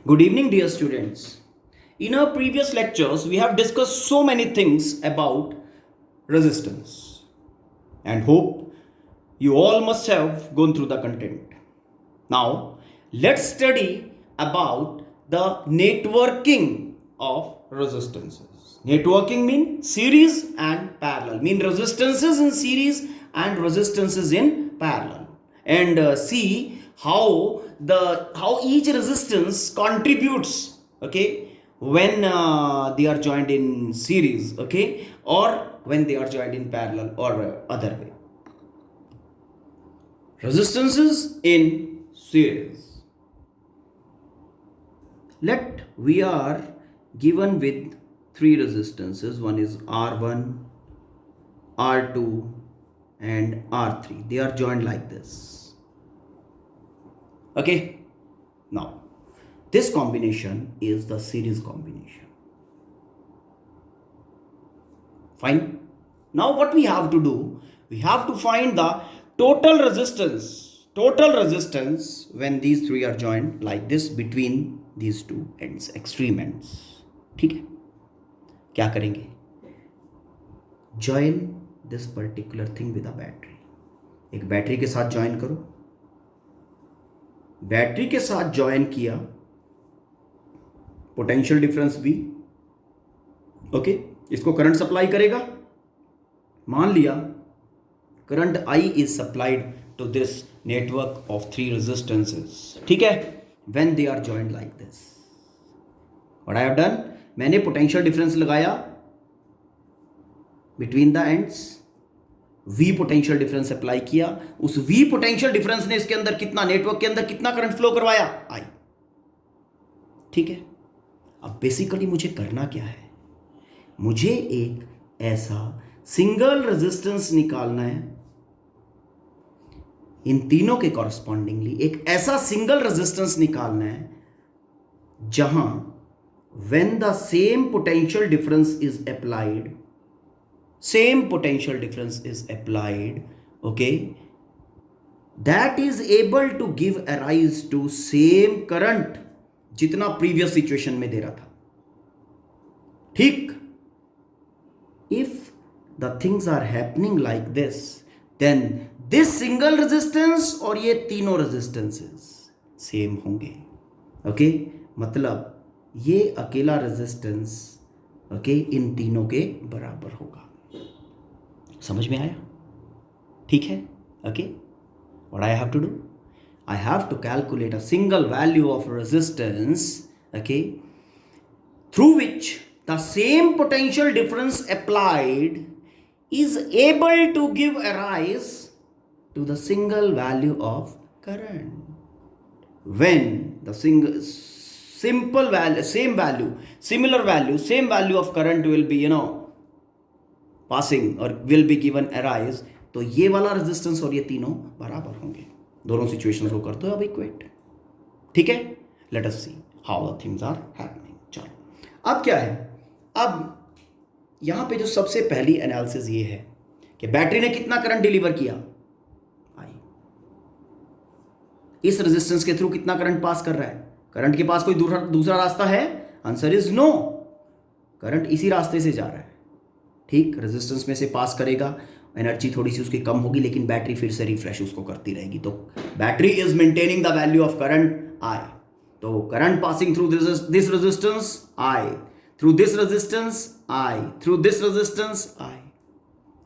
Good evening, dear students. In our previous lectures, we have discussed so many things about resistance and hope you all must have gone through the content. Now, let's study about the networking of resistances. Networking means series and parallel, mean resistances in series and resistances in parallel, and see how each resistance contributes, okay, when they are joined in series, okay, or when they are joined in parallel, or other way. Resistances in series. Let we are given with three resistances. One is R1, R2 and R3. They are joined like this. Okay. Now, this combination is the series combination. Fine. Now what we have to do, we have to find the total resistance when these three are joined like this between these two ends, extreme ends. ठीक है, क्या करेंगे? Join this particular thing with a battery. एक battery के साथ join करो. Battery के साथ ज्वाइन किया, पोटेंशियल डिफरेंस V, ओके, इसको करंट सप्लाई करेगा. मान लिया current I is supplied to this network of three resistances. ठीक है, when they are joined like this, what I have done, मैंने पोटेंशियल डिफरेंस लगाया between the ends, V potential difference apply किया. उस V potential difference ने इसके अंदर कितना, नेटवर्क के अंदर कितना करंट फ्लो करवाया, I. ठीक है, अब बेसिकली मुझे करना क्या है, मुझे एक ऐसा सिंगल रेजिस्टेंस निकालना है इन तीनों के कॉरस्पॉन्डिंगली. एक ऐसा सिंगल रेजिस्टेंस निकालना है जहां when the same potential difference is applied, okay, that is able to give a rise to same current जितना प्रीवियस सिचुएशन में दे रहा था. ठीक, if the things are happening like this, then this single resistance और ये तीनों resistances same होंगे. Okay, मतलब ये अकेला रेजिस्टेंस, ओके, इन तीनों के बराबर होगा. समझ में आया? ठीक है. Okay, what I have to do, I have to calculate a single value of resistance, okay, through which the same potential difference applied is able to give a rise to the single value of current. When the same value of current will be, passing or will be given a rise, तो ये वाला resistance और ये तीनों बराबर होंगे. दोनों situations को करते हो अब इक्वेट. ठीक है, let us see how the things are happening. चलो, अब क्या है, अब यहां पे जो सबसे पहली एनालिसिस ये है कि बैटरी ने कितना करंट डिलीवर किया, आई. इस रेजिस्टेंस के थ्रू कितना करंट पास कर रहा है, करंट के पास कोई दूसरा रास्ता है, आंसर इज नो. करंट इसी रास्ते से जा रहा है. ठीक, रेजिस्टेंस में से पास करेगा, एनर्जी थोड़ी सी उसकी कम होगी, लेकिन बैटरी फिर से रिफ्रेश उसको करती रहेगी. तो battery is maintaining the value of current I. तो current passing through this resistance I, through this resistance I, through this resistance I,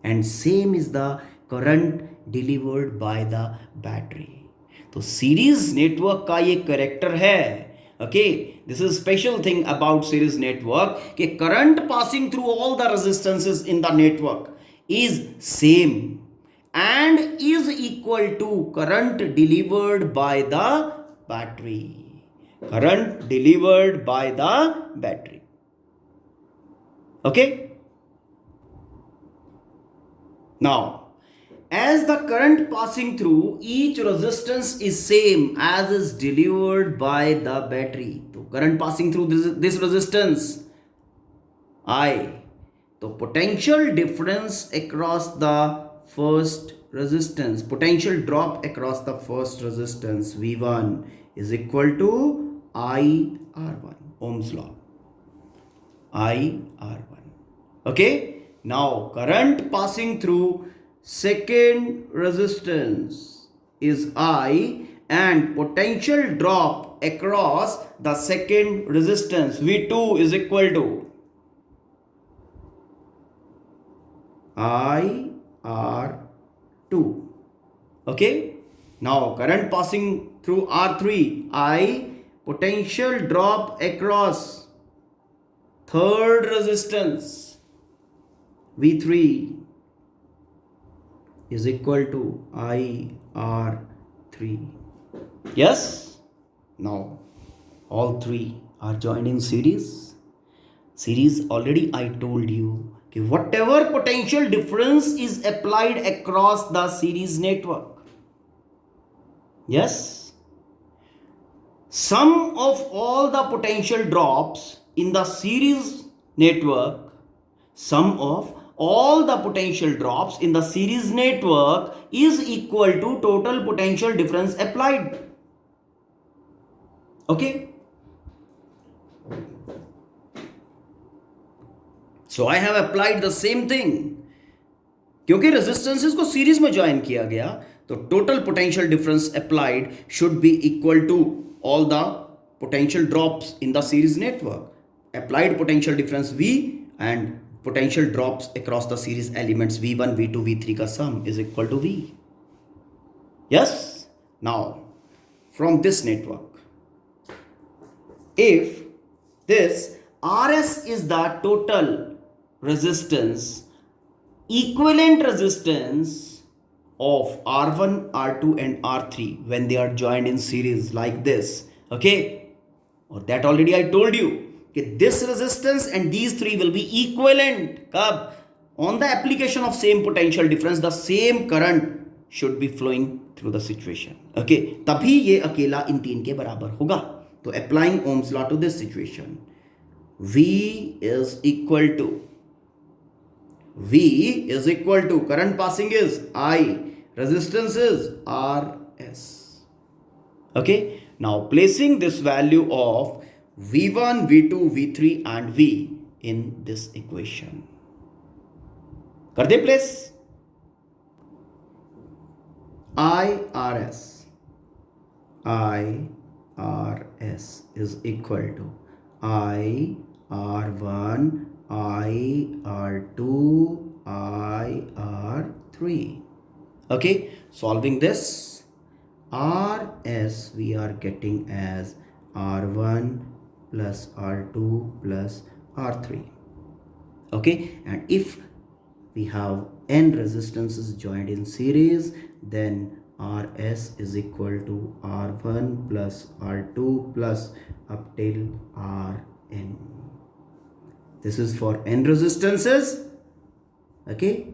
and same is the current delivered by the battery. तो series network का ये character है. Okay, this is special thing about series network कि current passing through all the resistances in the network is same and is equal to current delivered by the battery. Current delivered by the battery. Okay? Now, as the current passing through each resistance is same as is delivered by the battery. So current passing through this resistance I, तो potential difference across the first resistance, potential drop across the first resistance V1 is equal to IR1, Ohm's law, IR1. Okay, now current passing through second resistance is I, and potential drop across the second resistance V2 is equal to IR2. Okay, now current passing through R3, I, potential drop across third resistance V3 is equal to IR3. Yes, now all three are joined in series. Already I told you कि whatever potential difference is applied across the series network, yes, sum of all the potential drops in the series network, sum of all the potential drops in the series network is equal to total potential difference applied. Okay, so I have applied the same thing. क्योंकि resistances को series में join किया गया, तो total potential difference applied should be equal to all the potential drops in the series network. Applied potential difference V and potential drops across the series elements V1, V2, V3 का sum is equal to V. Yes? Now, from this network, if this RS is the total resistance, equivalent resistance of R1, R2 and R3 when they are joined in series like this, okay? Or that already I told you. Okay, this resistance and these three will be equivalent. Kab? On the application of same potential difference, the same current should be flowing through the situation. Okay, तभी ये अकेला इन तीन के बराबर होगा. तो applying Ohm's law to this situation, V is equal to current passing is I, resistance is RS. Okay, now placing this value of V1, V2, V3 and V in this equation. कर दे place. IRS is equal to IR1, IR2, IR3. Okay, solving this, RS we are getting as R1 plus R2 plus R3. Okay, and if we have n resistances joined in series, then RS is equal to R1 plus R2 plus up till Rn. This is for n resistances. Okay,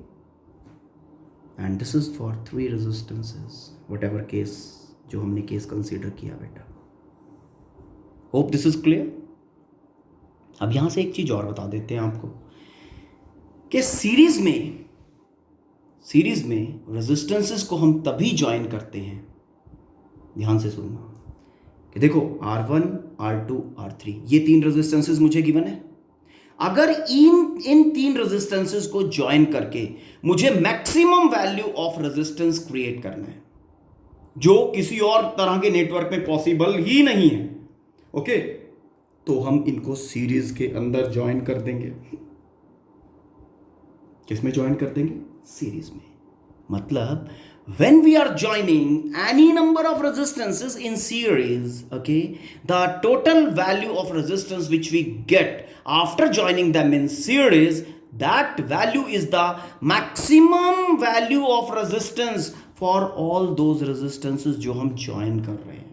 and this is for 3 resistances, whatever case जो हमने case consider किया बेटा. Hope this is clear. अब यहां से एक चीज और बता देते हैं आपको कि सीरीज में रेजिस्टेंसेस को हम तभी ज्वाइन करते हैं, ध्यान से सुनना, कि देखो R1, R2, R3 ये 3 रेजिस्टेंसेस मुझे गिवन है. अगर इन 3 रेजिस्टेंसेस को ज्वाइन करके मुझे maximum value of resistance create करना है, जो किसी और तरह के नेटवर्क में पॉसिबल ही नहीं है. ओके, तो हम इनको सीरीज के अंदर ज्वाइन कर देंगे. किसमें ज्वाइन कर देंगे? सीरीज में. मतलब when we are joining any number of resistances in series, okay, the total value of resistance which we get after joining them in series, that value is the maximum value of resistance for all those resistances जो हम join कर रहे हैं.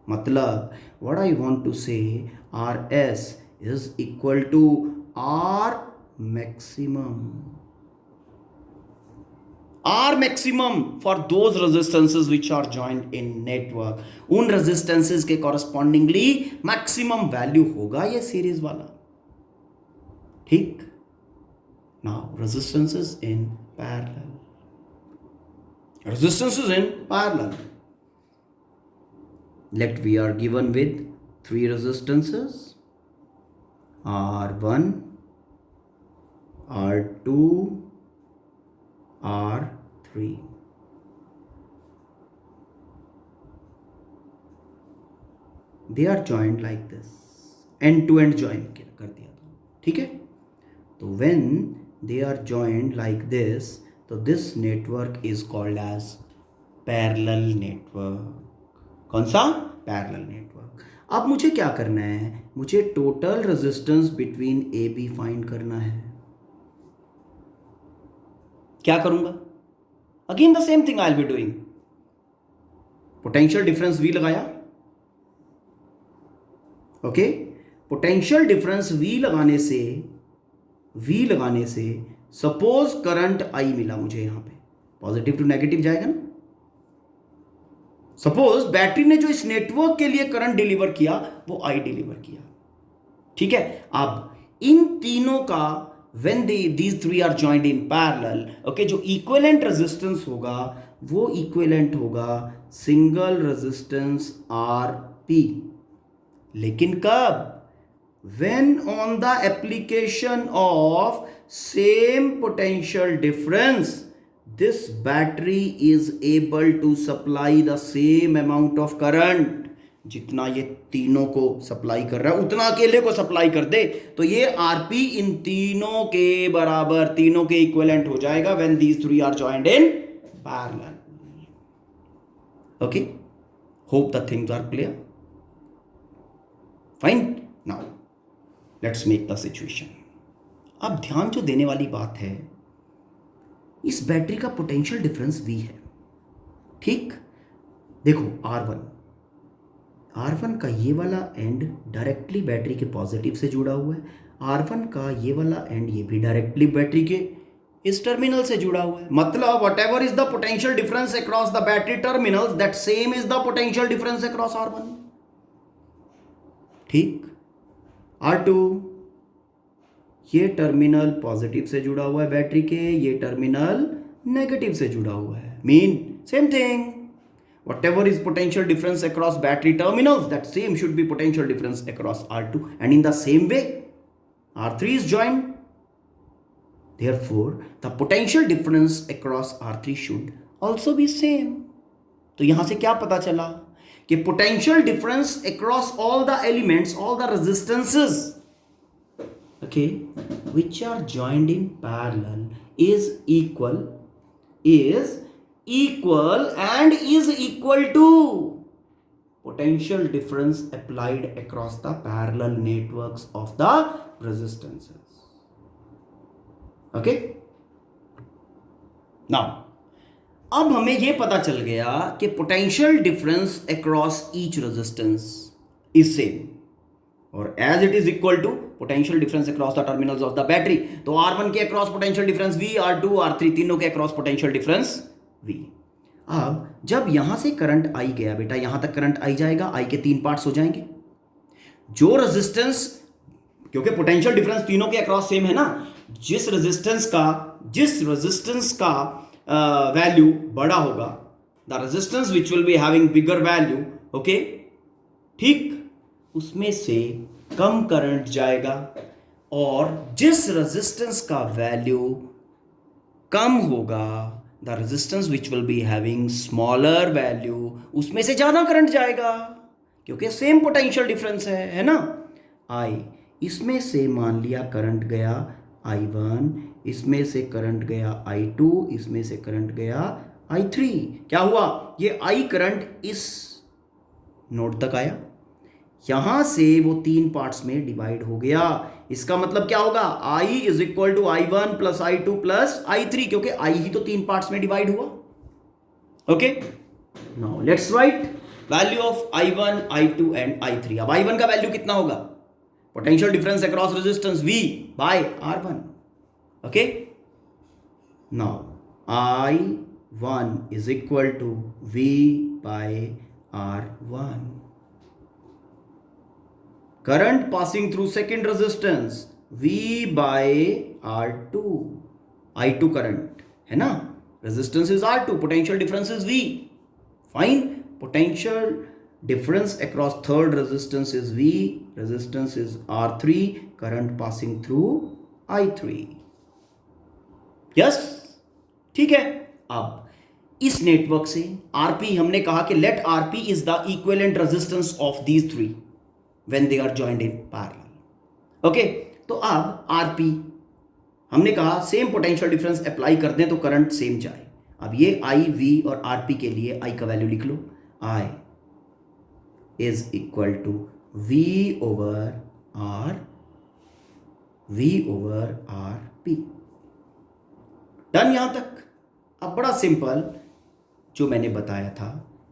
मतलब what I want to say, RS is equal to R maximum for those resistances which are joined in network. उन resistances के correspondingly maximum value होगा ये series वाला. ठीक. Now resistances in parallel. Let we are given with three resistances, R1, R2, R3. They are joined like this, end to end join कर दिया था, ठीक है। तो when they are joined like this, तो this network is called as parallel network। कौन सा? Parallel network. अब मुझे क्या करना है? मुझे total resistance between A B find करना है। क्या करूंगा? Again the same thing I will be doing. Potential difference V लगाया, ओके। पोटेंशियल डिफरेंस वी लगाने से सपोज करंट आई मिला मुझे, यहां पे पॉजिटिव टू नेगेटिव जाएगा ना। सपोज बैटरी ने जो इस नेटवर्क के लिए करंट डिलीवर किया वो आई डिलीवर किया, ठीक है। अब इन तीनों का when these three are joined in parallel, okay, जो इक्विवेलेंट रेजिस्टेंस होगा वो इक्विवेलेंट होगा सिंगल रेजिस्टेंस आर पी। लेकिन कब? when on the application of same potential difference this battery is able to supply the same amount of current। जितना ये तीनों को सप्लाई कर रहा है उतना अकेले को सप्लाई कर दे, तो ये आरपी इन तीनों के बराबर, तीनों के इक्विवेलेंट हो जाएगा when these three are joined in parallel। okay, hope the things are clear, fine। now let's make the situation. अब ध्यान जो देने वाली बात है, इस बैटरी का पोटेंशियल डिफरेंस V है, ठीक। देखो R1 का ये वाला एंड डायरेक्टली बैटरी के पॉजिटिव से जुड़ा हुआ है, R1 का ये वाला एंड ये भी डायरेक्टली बैटरी के इस टर्मिनल से जुड़ा हुआ है। मतलब what ever is the potential difference across the battery terminals, that same is the potential difference across R1, ठीक। R2 ये टर्मिनल पॉजिटिव से जुड़ा हुआ है बैटरी के, ये टर्मिनल नेगेटिव से जुड़ा हुआ है, mean same thing. whatever is potential difference across battery terminals, that same should be potential difference across R2, and in the same way R3 is joined, therefore the potential difference across R3 should also be same। तो यहां से क्या पता चला कि potential difference across all the elements, all the resistances, okay, which are joined in parallel is equal and is equal to potential difference applied across the parallel networks of the resistances, okay। now अब हमें यह पता चल गया कि potential difference across each resistance is same, और as it is equal to potential difference across the terminals of the battery. तो R1 के across potential difference V, R2, R3 तीनों के अक्रॉस पोटेंशियल डिफरेंस V। अब जब यहां से current I गया बेटा, यहां तक करंट आई जाएगा, आई के तीन पार्ट्स हो जाएंगे। जो रेजिस्टेंस, क्योंकि पोटेंशियल डिफरेंस तीनों के अक्रॉस सेम है ना, जिस रेजिस्टेंस का वैल्यू बड़ा होगा, the resistance which will be having bigger value, okay, ठीक, उसमें से कम करंट जाएगा, और जिस रेजिस्टेंस का वैल्यू कम होगा, the resistance which will be having smaller value, उसमें से ज्यादा करंट जाएगा, क्योंकि सेम पोटेंशियल डिफरेंस है ना। आई, इसमें से मान लिया करंट गया I1, इसमें से करंट गया I2, इसमें से करंट गया I3। क्या हुआ? ये I करंट इस नोड तक आया, यहां से वो तीन पार्ट्स में डिवाइड हो गया। इसका मतलब क्या होगा? I is equal to I1 plus I2 plus I3, क्योंकि I ही तो तीन पार्ट्स में डिवाइड हुआ, okay. Now let's write value of I1, I2 and I3। अब I1 का वैल्यू कितना होगा? Potential difference across resistance V by R1, okay. Now I1 is equal to V by R1। Current passing through second resistance V by R2, I2 current है ना, resistance is R2, potential difference is V, fine. Potential difference across third resistance is V, resistance is R3, current passing through I3. Yes, ठीक है. अब इस network से RP हमने कहा कि let RP is the equivalent resistance of these three when they are joined in parallel. Okay, तो अब आरपी हमने कहा सेम पोटेंशियल डिफरेंस अप्लाई कर दें तो करंट सेम जाए. अब ये आई, वी और आरपी के लिए आई का वैल्यू लिख लो. I is equal to V over R P. Done यहां तक. अब बड़ा सिंपल जो मैंने बताया था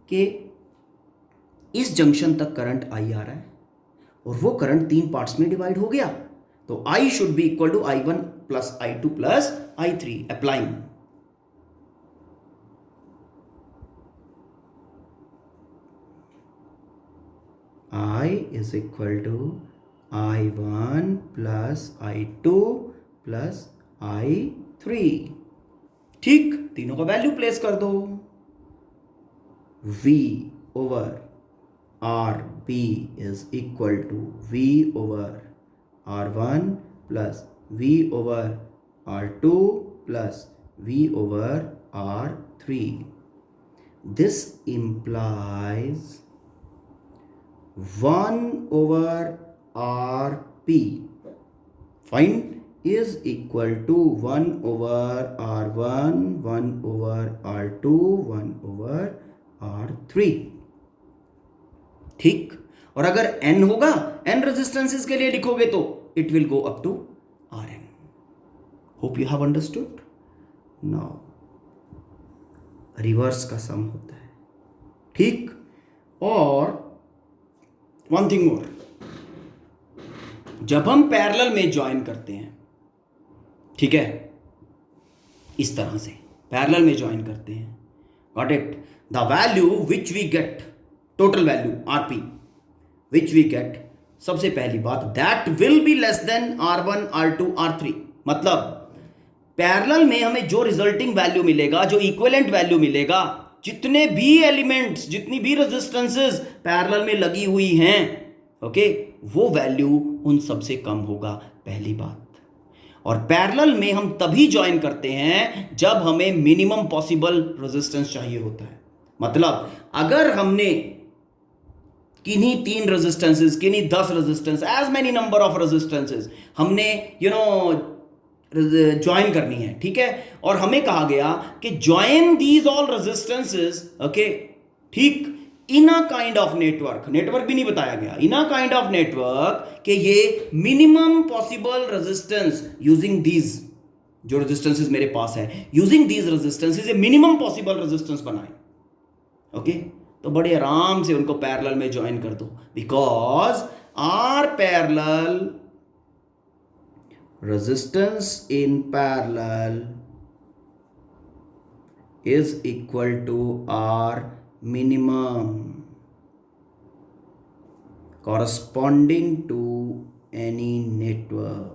कि इस जंक्शन तक करंट आई आ रहा है और वो करंट 3 पार्ट्स में डिवाइड हो गया. तो I should be equal to I1 plus I2 plus I3 applying. I is equal to I1 plus I2 plus I3. ठीक, तीनों का वैल्यू प्लेस कर दो. V over R P is equal to V over R1 plus V over R2 plus V over R3. This implies 1 over RP fine is equal to 1 over R1, 1 over R2, 1 over R3. ठीक. और अगर n होगा, n resistances के लिए लिखोगे तो it will go up to Rn. Hope you have understood. Now reverse का sum होता है. ठीक. और वन थिंग मोर, जब हम पैरेलल में ज्वाइन करते हैं, ठीक है, इस तरह से पैरेलल में ज्वाइन करते हैं, got it, the value which we get, total value RP which we get, सबसे पहली बात that will be less than R1, R2, R3. मतलब पैरेलल में हमें जो रिजल्टिंग वैल्यू मिलेगा, जो इक्विवेलेंट वैल्यू मिलेगा, जितने भी एलिमेंट्स, जितनी भी रेजिस्टेंसेस पैरेलल में लगी हुई हैं, ओके, वो वैल्यू उन सबसे कम होगा, पहली बात. और पैरेलल में हम तभी ज्वाइन करते हैं जब हमें मिनिमम पॉसिबल रेजिस्टेंस चाहिए होता है. मतलब अगर हमने किन्हीं 3 रेजिस्टेंसेस, किन्हीं 10 resistance, as many number of resistances हमने ज्वाइन करनी है, ठीक है, और हमें कहा गया कि join these all resistances, okay, ठीक, in a kind of network, network भी नहीं बताया गया, in a kind of network, कि ये minimum possible resistance using these, जो रेजिस्टेंसेस मेरे पास है, यूजिंग दीज रेजिस्टेंसेस ये मिनिमम पॉसिबल रेजिस्टेंस बनाए. ओके, तो बड़े आराम से उनको पैरेलल में ज्वाइन कर दो, because are parallel resistance in parallel is equal to R minimum corresponding to any network.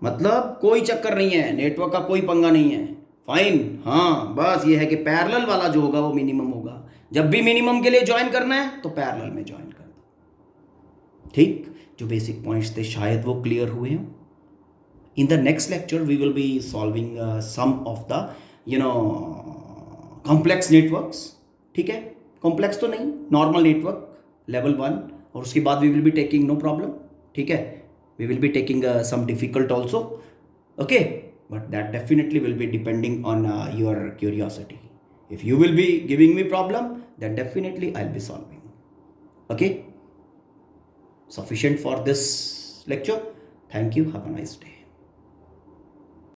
मतलब कोई चक्कर नहीं है, नेटवर्क का कोई पंगा नहीं है, फाइन. हाँ, बस ये है कि पैरेलल वाला जो होगा वो मिनिमम होगा. जब भी मिनिमम के लिए ज्वाइन करना है तो पैरेलल में ज्वाइन कर दो. ठीक, जो बेसिक पॉइंट्स थे शायद वो क्लियर हुए हों. In the next lecture we will be solving some of the complex networks. ठीक है, कॉम्प्लेक्स तो नहीं, नॉर्मल नेटवर्क लेवल 1, और उसके बाद we will be taking, no problem, ठीक है, we will be taking some difficult also. Okay, but that definitely will be depending on your curiosity. If you will be giving me problem, then definitely I'll be solving. Okay, sufficient for this lecture. Thank you. Have a nice day.